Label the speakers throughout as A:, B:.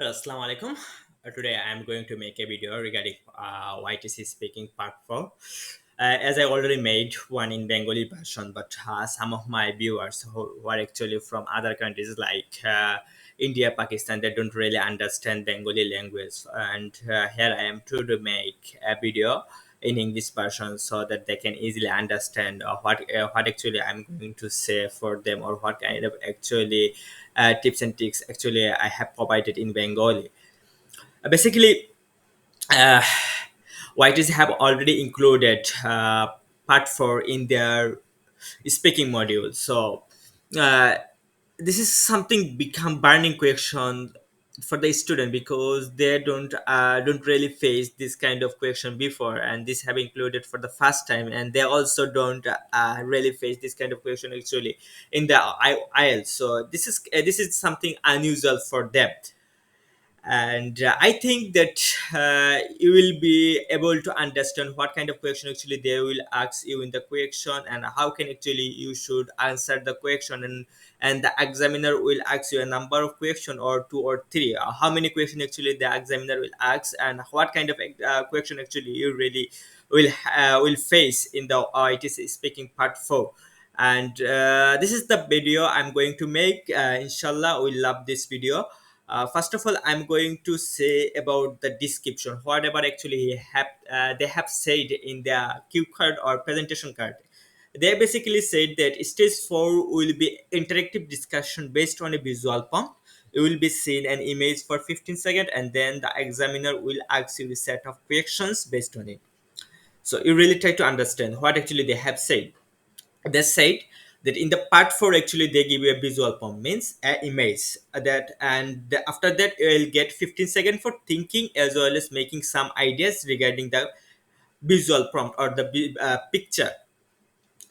A: Assalamu alaikum. Today I am going to make a video regarding YTC speaking part 4. As I already made one in Bengali version, but some of my viewers who are actually from other countries like India, Pakistan, they don't really understand Bengali language. And here I am to make a video in English version so that they can easily understand what actually I'm going to say for them, or what kind of actually tips and tricks actually I have provided in Bengali. Basically, uh, YTs have already included part 4 in their speaking module. So uh, this is something become burning question for the student, because they don't really face this kind of question before, and this have included for the first time, and they also don't really face this kind of question actually in the IELTS. So this is something unusual for them. And I think that you will be able to understand what kind of question actually they will ask you in the question, and how can actually you should answer the question. And the examiner will ask you a number of question, or two or three, how many question actually the examiner will ask, and what kind of question actually you really will face in the ITC speaking part 4. And this is the video I'm going to make. Inshallah we love this video. First of all, I'm going to say about the description, whatever actually they have said in their cue card or presentation card. They basically said that stage 4 will be interactive discussion based on a visual prompt. You will be seen an image for 15 seconds, and then the examiner will ask you a set of questions based on it. So you really try to understand what actually they have said. They said that in the part 4 actually they give you a visual prompt, means a image that, and after that you will get 15 seconds for thinking as well as making some ideas regarding the visual prompt or the picture.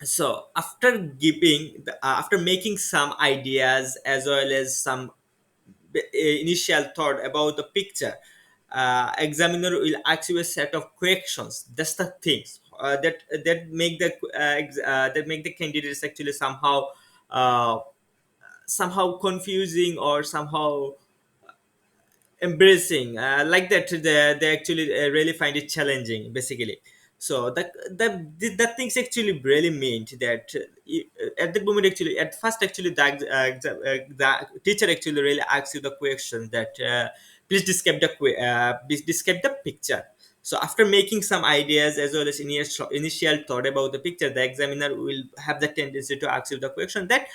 A: So after making some ideas as well as some initial thought about the picture, examiner will ask you a set of questions. That's the things that make the candidates actually uh, somehow confusing, or somehow embracing, like that they actually really find it challenging basically. So the things actually really meant that at that moment, actually at first, actually the teacher actually really asks you the question that please please describe the picture. So after making some ideas as well as initial thought about the picture, the examiner will have the tendency to ask you the question that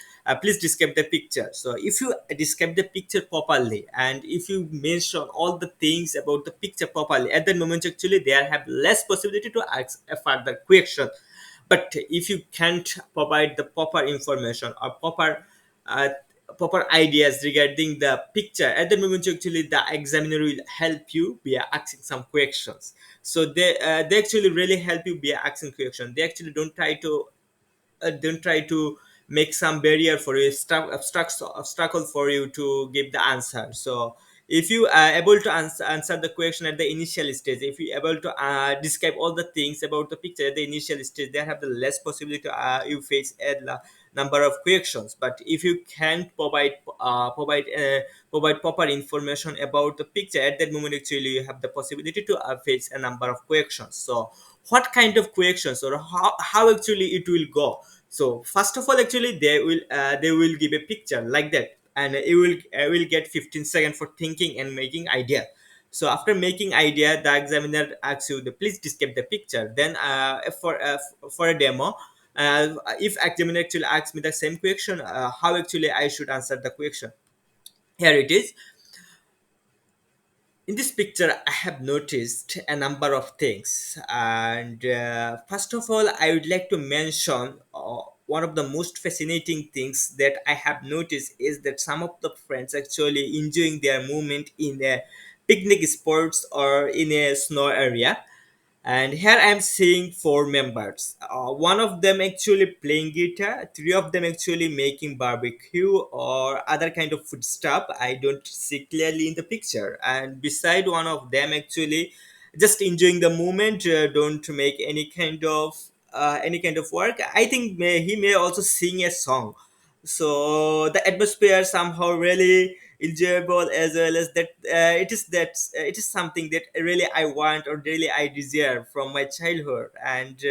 A: please describe the picture. So if you describe the picture properly, and if you mention all the things about the picture properly, at that moment actually they have less possibility to ask a further question. But if you can't provide the proper information or uh, proper ideas regarding the picture, at the moment actually the examiner will help you by asking some questions. So they actually really help you by asking questions. They actually don't try to make some barrier for you, obstacle for you to give the answer. So if you are able to answer the question at the initial stage, if you able to describe all the things about the picture at the initial stage, they have the less possibility you face a number of questions. But if you can provide proper information about the picture, at that moment actually you have the possibility to face a number of questions. So what kind of questions, or how actually it will go? So first of all, actually they will give a picture like that, and you will get 15 seconds for thinking and making idea. So after making idea, the examiner asks you the please describe the picture. Then for a demo, if examiner actually asks me the same question, how actually I should answer the question. Here it is. In this picture I have noticed a number of things, and first of all I would like to mention one of the most fascinating things that I have noticed is that some of the friends actually enjoying their movement in a picnic sports or in a snow area. And here I'm seeing four members, one of them actually playing guitar, three of them actually making barbecue or other kind of food stuff I don't see clearly in the picture, and beside one of them actually just enjoying the moment, don't make any kind of work. I think he may also sing a song. So the atmosphere somehow really enjoyable, as well as that it is something that really I want or really I desire from my childhood. And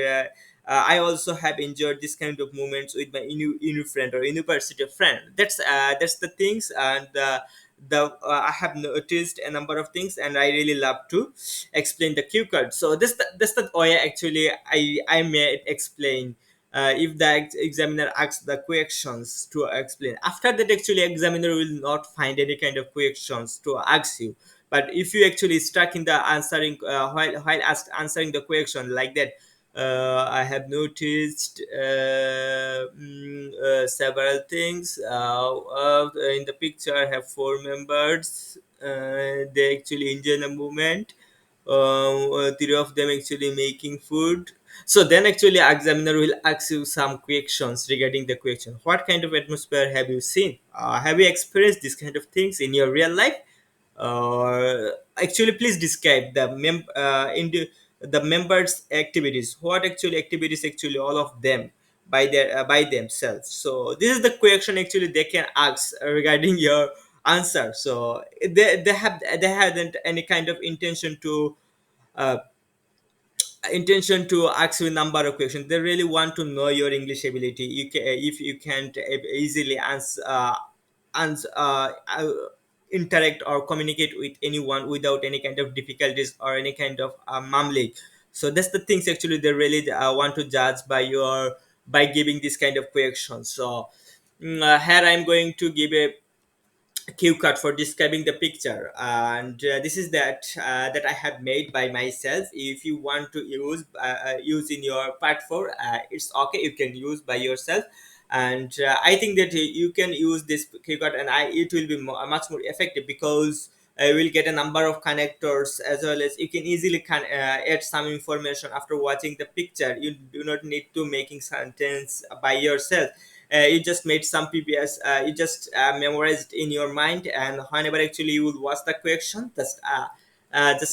A: I also have enjoyed this kind of moments with my inu friend or university friend. That's the things. And I have noticed a number of things, and I really love to explain the cue card. So that's the way actually I may explain. If the examiner asks the questions to explain, after that actually examiner will not find any kind of questions to ask you. But if you actually stuck in the answering answering the question like that, I have noticed several things. In the picture I have four members. They actually enjoy the movement. Three of them actually making food. So then actually examiner will ask you some questions regarding the question. What kind of atmosphere have you seen? Have you experienced this kind of things in your real life? Actually, please describe the members activities. What actually activities actually all of them by themselves. So this is the question actually they can ask regarding your answer. So they hadn't any kind of uh, intention to ask you a number of questions. They really want to know your English ability. You can, if you can't easily ans- interact or communicate with anyone without any kind of difficulties or any kind of mumbling. So that's the things actually they really want to judge by giving this kind of questions. So here I'm going to give a cue card for describing the picture, and this is that I have made by myself. If you want to use in your part 4, it's okay, you can use by yourself. And I think that you can use this cue card, and it will be much more effective, because will get a number of connectors, as well as you can easily add some information after watching the picture. You do not need to making sentence by yourself. You just made some PPS, you just memorized in your mind, and whenever actually you will watch the question, just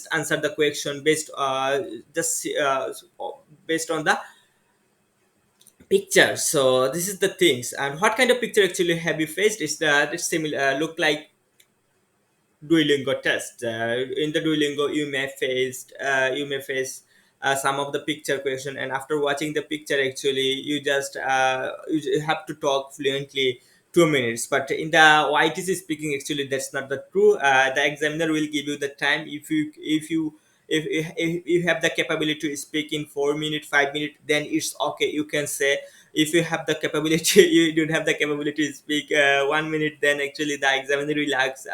A: answer the question just based on the picture. So this is the things. And what kind of picture actually have you faced? Is that it's similar, look like Duolingo test. In the Duolingo, you may face some of the picture question, and after watching the picture, actually, you have to talk fluently 2 minutes. But in the YTC speaking, actually, that's not the true. The examiner will give you the time. If you have the capability to speak in 4 minutes, 5 minutes, then it's okay. You can say. If you have the capability, you don't have the capability to speak 1 minute, then actually the examiner will ask.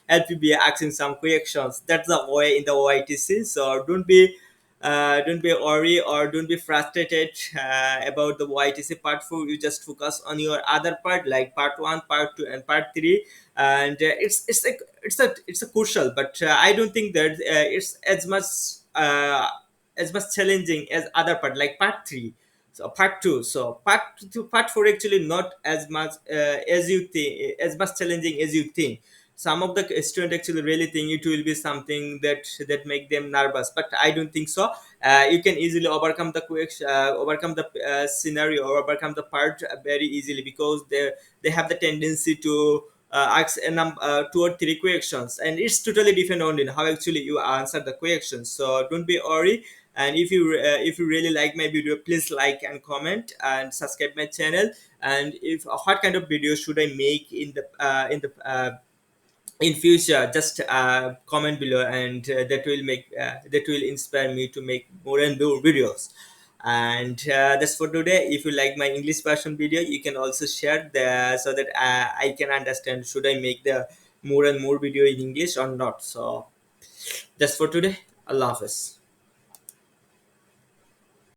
A: Help you be asking some questions. That's the way in the OITC. So don't be worried or don't be frustrated about the OITC part 4. You just focus on your other part, like part 1, part 2, and part 3. And it's a crucial, but I don't think that it's as much challenging as other part, like part 3. So part 2, so part 4 actually not as much as you think, as much challenging as you think. Some of the students actually really think it will be something that make them nervous, but I don't think so. You can easily overcome the overcome the scenario, or overcome the part very easily, because they have the tendency to ask 2 or 3 questions, and it's totally different on how actually you answer the questions. So don't be worried. And if you really like my video, please like and comment and subscribe my channel. And if what kind of video should I make in future, just comment below, and that will inspire me to make more and more videos. And that's for today. If you like my English version video, you can also share the so that I can understand should I make the more and more video in English or not. So that's for today. Allah Hafiz.